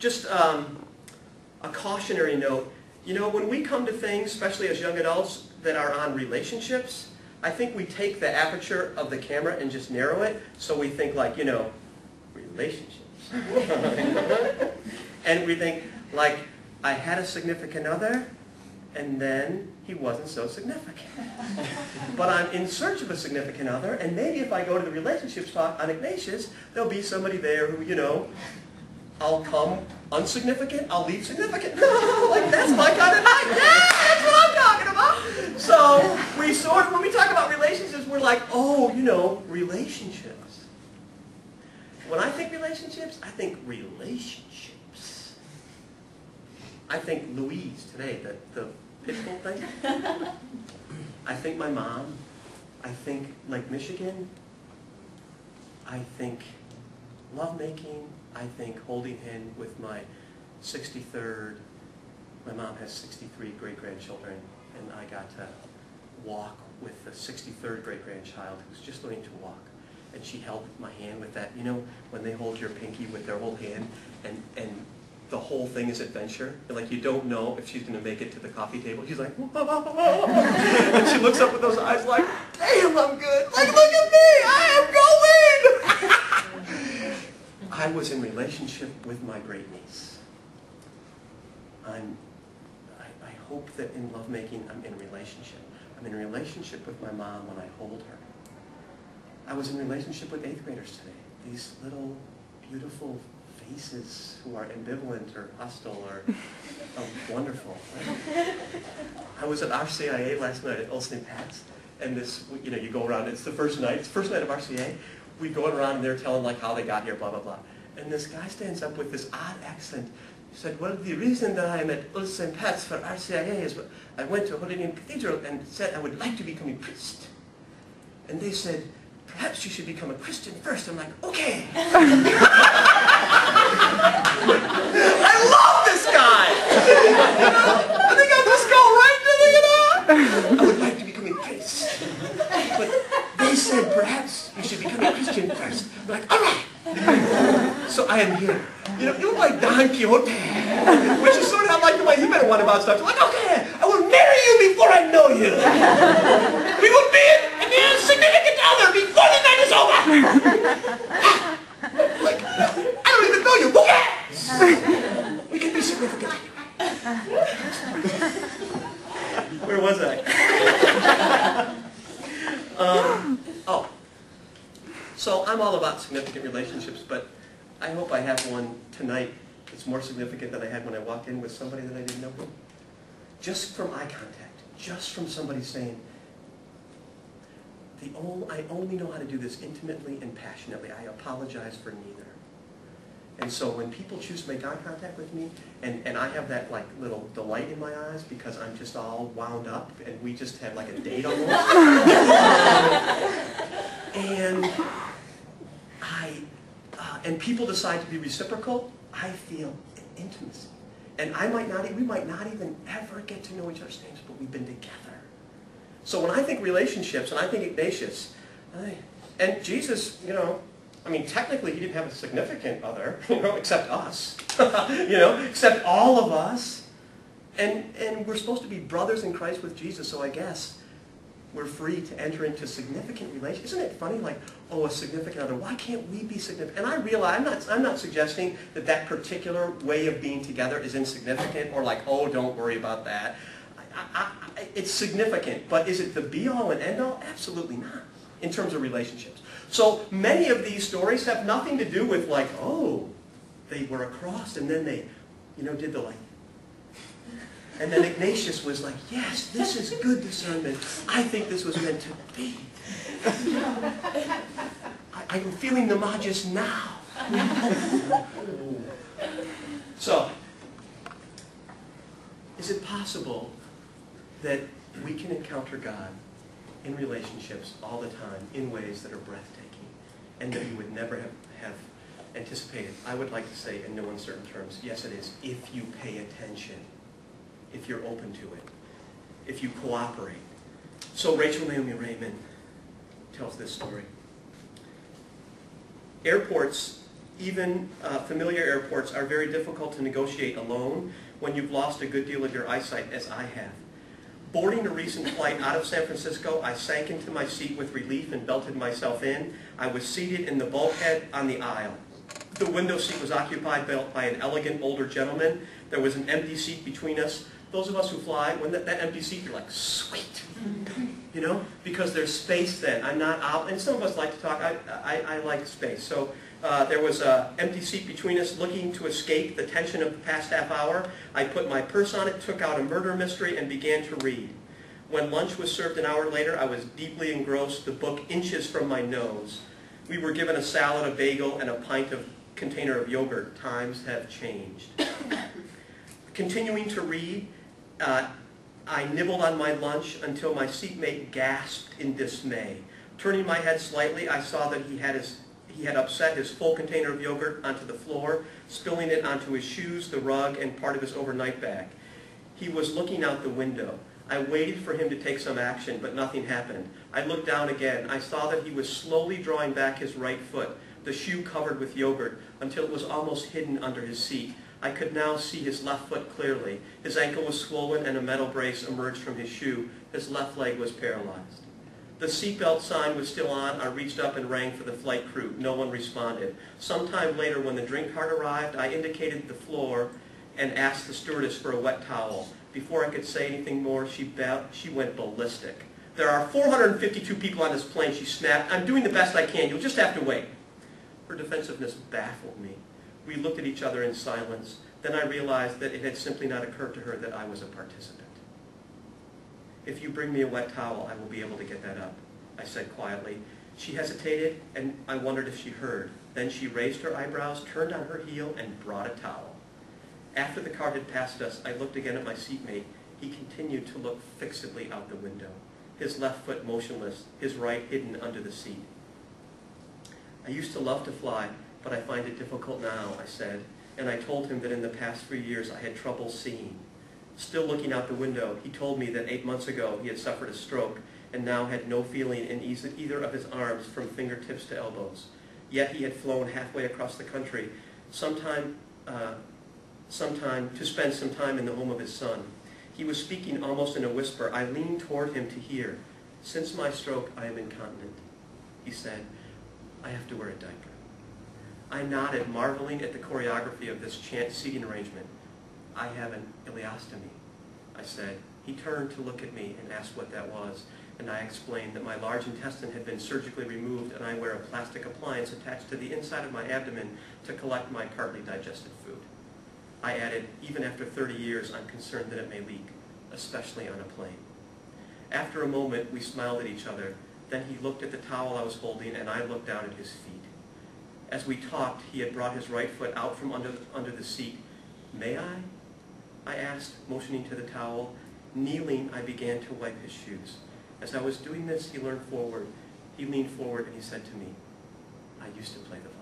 just a cautionary note. You know, when we come to things, especially as young adults, that are on relationships, I think we take the aperture of the camera and just narrow it, so we think like, you know, relationships. And we think, like, I had a significant other, and then he wasn't so significant. But I'm in search of a significant other, and maybe if I go to the relationships talk on Ignatius, there'll be somebody there who, you know, I'll come unsignificant, I'll leave significant. Like, that's my kind of night. Yeah, that's what I'm talking about. So, we sort of, when we talk about relationships, we're like, oh, you know, relationships. When I think relationships, I think relationships. I think Louise today, the pitbull thing. I think my mom. I think Lake Michigan. I think lovemaking. I think holding hand with my 63rd, my mom has 63 great-grandchildren, and I got to walk with the 63rd great-grandchild who's just learning to walk. And she held my hand with that, you know, when they hold your pinky with their whole hand, and the whole thing is adventure. And like, you don't know if she's going to make it to the coffee table. She's like, and she looks up with those eyes like, damn, I'm good. Like, look at me, I am going. I was in relationship with my great niece. I hope that in lovemaking I'm in relationship. I'm in relationship with my mom when I hold her. I was in relationship with 8th graders today. These little beautiful faces who are ambivalent or hostile or wonderful. Right? I was at RCIA last night at Old St. Pat's, and this, you know, you go around, it's the first night of RCIA. We go around and they're telling like how they got here, blah, blah, blah. And this guy stands up with this odd accent. He said, well, the reason that I'm at Old St. Pat's for RCIA is I went to Holy Name Cathedral and said I would like to become a priest. And they said, perhaps you should become a Christian first. I'm like, okay. I love this guy. You know, I think I'll just go right to the, you know. I would like to become a priest. But they said, perhaps you should become a Christian first. I'm like, all right. So I am here. You know, you look like Don Quixote, which is sort of like the way you better want about stuff. You're like, okay, I will marry you before I know you. We will be an insignificant other before the night is over. Like, I don't even know you. Who cares? We can be significant. Where was I? Oh. So I'm all about significant relationships, but I hope I have one tonight that's more significant than I had when I walked in with somebody that I didn't know. Just from eye contact, just from somebody saying, I only know how to do this intimately and passionately. I apologize for neither. And so when people choose to make eye contact with me, and I have that like little delight in my eyes because I'm just all wound up, and we just had like a date almost. And people decide to be reciprocal, I feel intimacy. And we might not even ever get to know each other's names, but we've been together. So when I think relationships, and I think Ignatius, and Jesus, you know, I mean, technically he didn't have a significant other, you know, except us, you know, except all of us. And we're supposed to be brothers in Christ with Jesus, so I guess we're free to enter into significant relationships. Isn't it funny, like, oh, a significant other, why can't we be significant? And I realize, I'm not suggesting that that particular way of being together is insignificant or like, oh, don't worry about that. It's significant, but is it the be-all and end-all? Absolutely not, in terms of relationships. So many of these stories have nothing to do with like, oh, they were across and then they, you know, did the like. And then Ignatius was like, yes, this is good discernment. I think this was meant to be. I'm feeling the magis now. So, is it possible that we can encounter God in relationships all the time in ways that are breathtaking and that we would never have anticipated? I would like to say in no uncertain terms, yes it is, if you pay attention. If you're open to it, if you cooperate. So Rachel Naomi Raymond tells this story. Airports Even familiar airports are very difficult to negotiate alone when you've lost a good deal of your eyesight, as I have. Boarding a recent flight out of San Francisco, I sank into my seat with relief and belted myself in. I was seated in the bulkhead on the aisle. The window seat was occupied by an elegant older gentleman. There was an empty seat between us. Those of us who fly, when that empty seat, you're like, sweet. You know, because there's space then. I'm not out, and some of us like to talk. I like space. So there was an empty seat between us, looking to escape the tension of the past half hour. I put my purse on it, took out a murder mystery, and began to read. When lunch was served an hour later, I was deeply engrossed, the book inches from my nose. We were given a salad, a bagel, and a container of yogurt. Times have changed. Continuing to read, I nibbled on my lunch until my seatmate gasped in dismay. Turning my head slightly, I saw that he had upset his full container of yogurt onto the floor, spilling it onto his shoes, the rug, and part of his overnight bag. He was looking out the window. I waited for him to take some action, but nothing happened. I looked down again. I saw that he was slowly drawing back his right foot, the shoe covered with yogurt, until it was almost hidden under his seat. I could now see his left foot clearly. His ankle was swollen and a metal brace emerged from his shoe. His left leg was paralyzed. The seatbelt sign was still on. I reached up and rang for the flight crew. No one responded. Sometime later, when the drink cart arrived, I indicated the floor and asked the stewardess for a wet towel. Before I could say anything more, she went ballistic. "There are 452 people on this plane," she snapped. "I'm doing the best I can. You'll just have to wait." Her defensiveness baffled me. We looked at each other in silence. Then I realized that it had simply not occurred to her that I was a participant. "If you bring me a wet towel, I will be able to get that up," I said quietly. She hesitated, and I wondered if she heard. Then she raised her eyebrows, turned on her heel, and brought a towel. After the car had passed us, I looked again at my seatmate. He continued to look fixedly out the window, his left foot motionless, his right hidden under the seat. "I used to love to fly, but I find it difficult now," I said, and I told him that in the past 3 years I had trouble seeing. Still looking out the window, he told me that 8 months ago he had suffered a stroke and now had no feeling in either of his arms from fingertips to elbows. Yet he had flown halfway across the country, sometime to spend some time in the home of his son. He was speaking almost in a whisper. I leaned toward him to hear. "Since my stroke, I am incontinent," he said. "I have to wear a diaper." I nodded, marveling at the choreography of this chance seating arrangement. "I have an ileostomy," I said. He turned to look at me and asked what that was, and I explained that my large intestine had been surgically removed and I wear a plastic appliance attached to the inside of my abdomen to collect my partly digested food. I added, "Even after 30 years, I'm concerned that it may leak, especially on a plane." After a moment, we smiled at each other. Then he looked at the towel I was holding, and I looked down at his feet. As we talked, he had brought his right foot out from under the seat. "May I asked, motioning to the towel. Kneeling, I began to wipe his shoes. As I was doing this, he leaned forward and he said to me, "I used to play the violin."